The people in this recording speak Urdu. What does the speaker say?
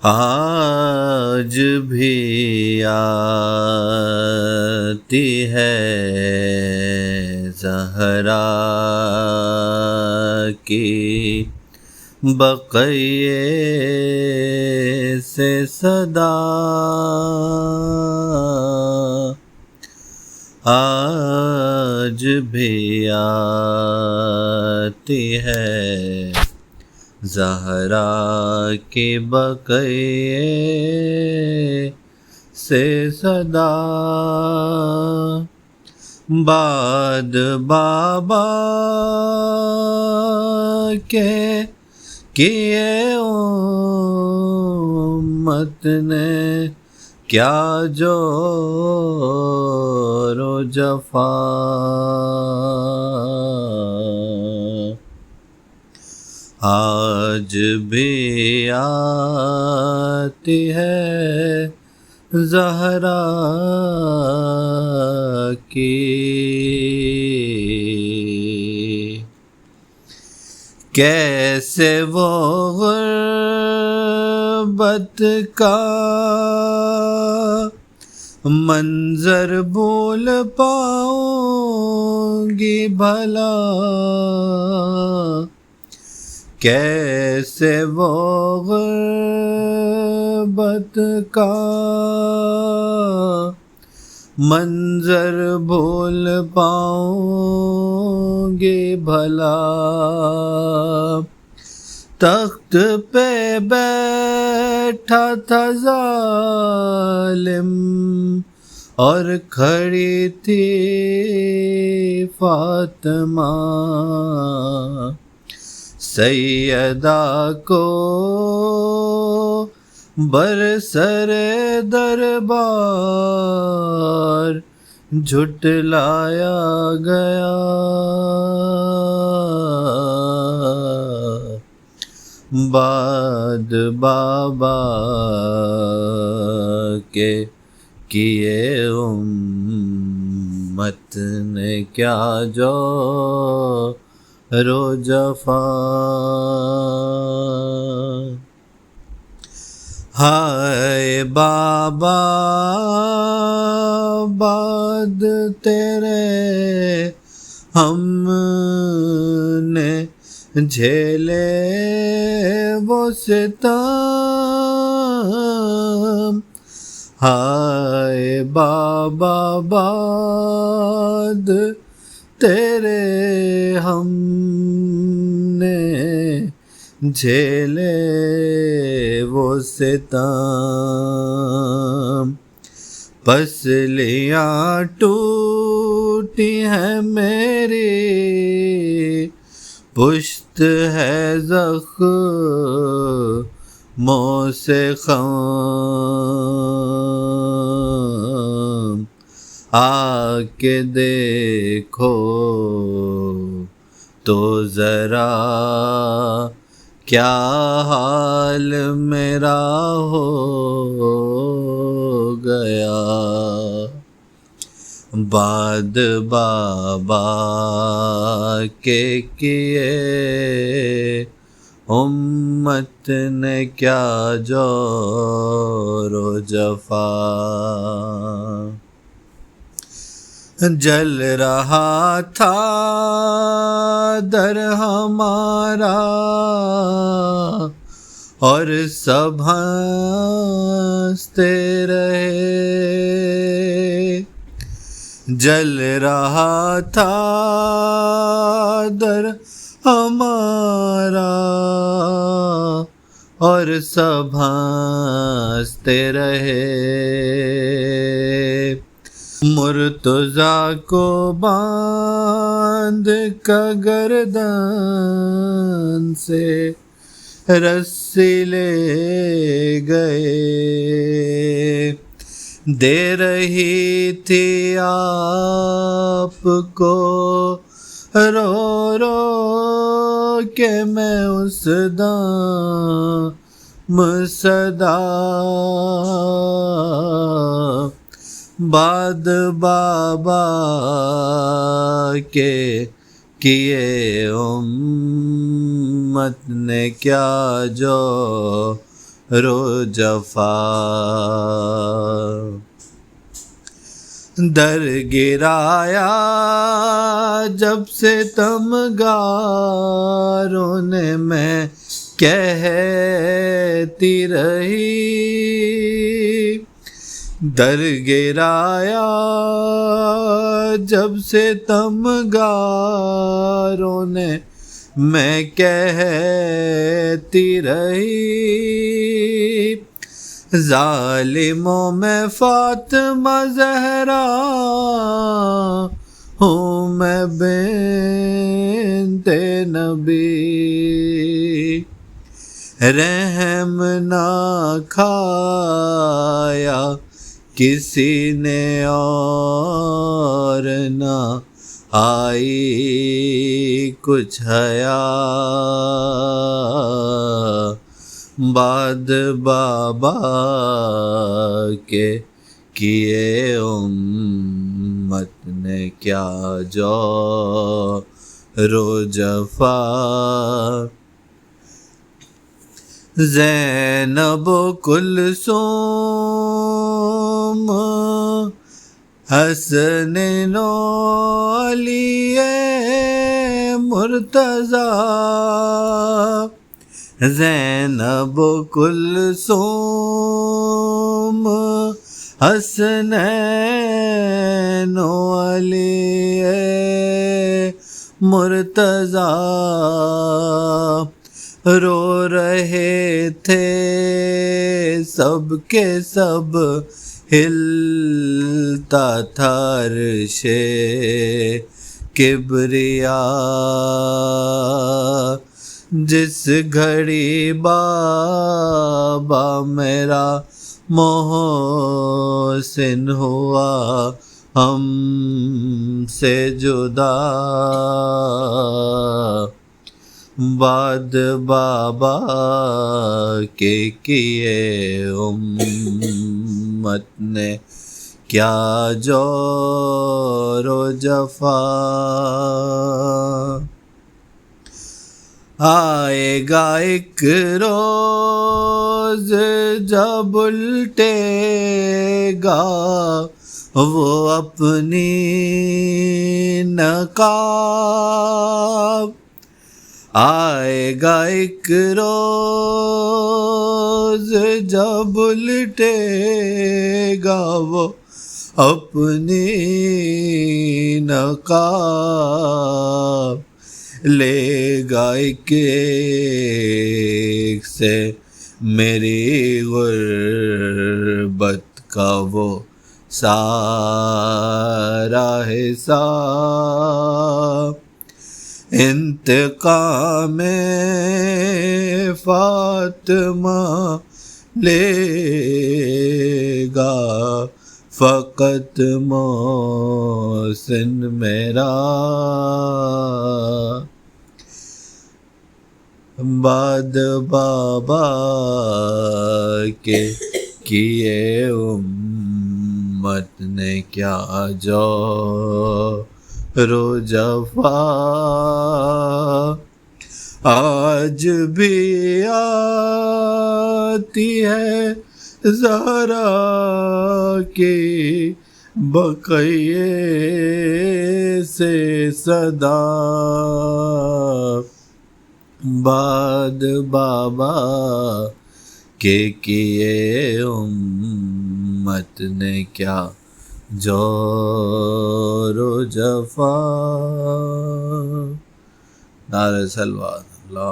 آج بھی آتی ہے زہرا کی بقیے سے صدا، آج بھی آتی ہے زہرا کی بقیے سے صدا، بعد بابا کے کیے امت نے کیا جور و جفا، آج بھی آتی ہے زہرا کی، کیسے وہ غربت کا منظر بھول پاؤں گی بھلا، کیسے وہ غربت کا منظر بھول پاؤں گی بھلا، تخت پہ بیٹھا تھا ظالم اور کھڑی تھی فاطمہ، سیدہ کو برسر دربار جھٹلایا گیا، بعد بابا کے کیے امت نے کیا جور و جفا، ہائے بابا بعد تیرے ہم نے جھیلے وہ ستم، ہائے بابا بعد تیرے ہم نے جھیلے وہ ستم، پسلیاں ٹوٹی ہیں میری، پشت ہے زخموں سے خم، آ کے دیکھو تو ذرا کیا حال میرا ہو گیا، بعد بابا کے کیے امت نے کیا جور و جفا، جل رہا تھا در ہمارا اور سب ہنستے رہے، جل رہا تھا در ہمارا اور سب ہنستے رہے، مرتضیٰ کو باندھ کا گردن سے رسی لے گئے، دے رہی تھی آپ کو رو رو کے میں اس دم صدا، بعد بابا کے کیے امت نے کیا جو رو جفا در گرایا جب ستمگاروں نے میں کہتی رہی در گرایا جب ستمگاروں نے میں کہتی رہی ظالموں میں فاطمہ زہرا ہوں میں بنت نبی رحم نہ کھایا کسی نے اور نہ آئی کچھ حیا بعد بابا کے کیے امت نے کیا جور و جفا زینب کلثوم حسن و علی مرتضیٰ زینب کلثوم حسنین و علی مرتضیٰ رو رہے تھے سب کے سب ہلتا تھا عرش کبریا جس گھڑی بابا میرا محسن ہوا ہم سے جدا بعد بابا کے کیے امت نے کیا جور و جفا آئے گا ایک روز جب الٹے گا وہ اپنی نقاب آئے گا ایک روز جب الٹے گا وہ اپنی نقاب لے گا ایک ایک سے میری غربت کا وہ سارا حساب انتقام فاطمہ لے گا فقط محسن میرا بعد بابا کے کیے امت نے کیا جور و جفا آج بھی آتی ہے زہرا کی بقیے سے صدا بعد بابا کے کیے امت نے کیا جور و جفا نعرہ سلوات اللہ